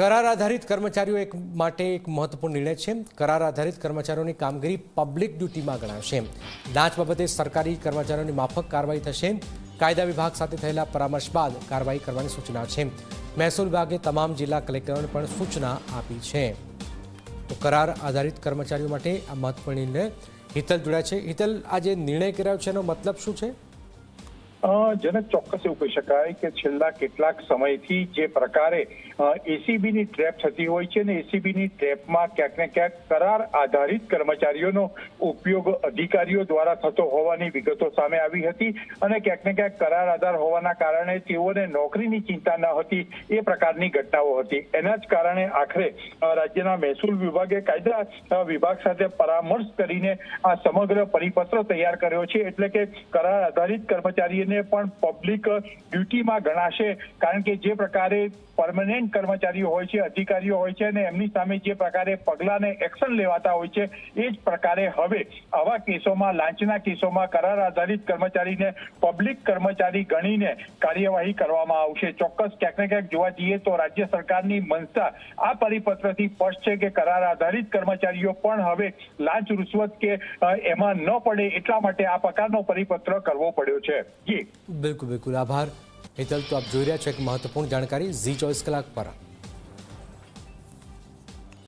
કરાર આધારિત કર્મચારીઓ માટે એક મહત્વપૂર્ણ નિર્ણય છે। કરાર આધારિત કર્મચારીઓની કામગીરી પબ્લિક ડ્યુટીમાં ગણાશે। લાંચ બાબતે સરકારી કર્મચારીઓની માફક કાર્યવાહી થશે। કાયદા વિભાગ સાથે થયેલા પરામર્શ બાદ કાર્યવાહી કરવાની સૂચના છે। મહેસૂલ વિભાગે તમામ જિલ્લા કલેક્ટરોને પણ સૂચના આપી છે। તો કરાર આધારિત કર્મચારીઓ માટે આ મહત્વપૂર્ણ નિર્ણય। હિતલ જોડાય છે। હિતલ, આ જે નિર્ણય કર્યો છે એનો મતલબ શું છે? જેને ચોક્કસ એવું કહી શકાય કે છેલ્લા કેટલાક સમયથી જે પ્રકારે એસીબીની ટ્રેપ થતી હોય છે ને એસીબીની ટ્રેપમાં ક્યાંક ને ક્યાંક કરાર આધારિત કર્મચારીઓનો ઉપયોગ અધિકારીઓ દ્વારા થતો હોવાની વિગતો સામે આવી હતી અને ક્યાંક ને ક્યાંક કરાર આધાર હોવાના કારણે તેઓને નોકરીની ચિંતા ન હતી એ પ્રકારની ઘટનાઓ હતી। એના જ કારણે આખરે રાજ્યના મહેસૂલ વિભાગે કાયદા વિભાગ સાથે પરામર્શ કરીને આ સમગ્ર પરિપત્ર તૈયાર કર્યો છે। એટલે કે કરાર આધારિત કર્મચારીઓ પણ પબ્લિક ડ્યુટીમાં ગણાશે, કારણ કે જે પ્રકારે પરમનન્ટ કર્મચારીઓ હોય છે, અધિકારીઓ હોય છે અને એમની સામે જે પ્રકારે પગલાને એક્શન લેવાતા હોય છે એ જ પ્રકારે હવે આવા કેસોમાં, લાંચના કેસોમાં કરાર આધારિત કર્મચારીને પબ્લિક કર્મચારી ગણીને કાર્યવાહી કરવામાં આવશે। ચોક્કસ ક્યાંક ને ક્યાંક જોવા જઈએ તો રાજ્ય સરકારની મંશા આ પરિપત્રથી સ્પષ્ટ છે કે કરાર આધારિત કર્મચારીઓ પણ હવે લાંચ રૂશ્વત કે એમાં ન પડે એટલા માટે આ પ્રકારનો પરિપત્ર કરવો પડ્યો છે। બિલકુલ, આભાર હિતલ। તો આપ જોઈ રહ્યા છો એક મહત્વપૂર્ણ જાણકારી ઝી 24 કલાક પર।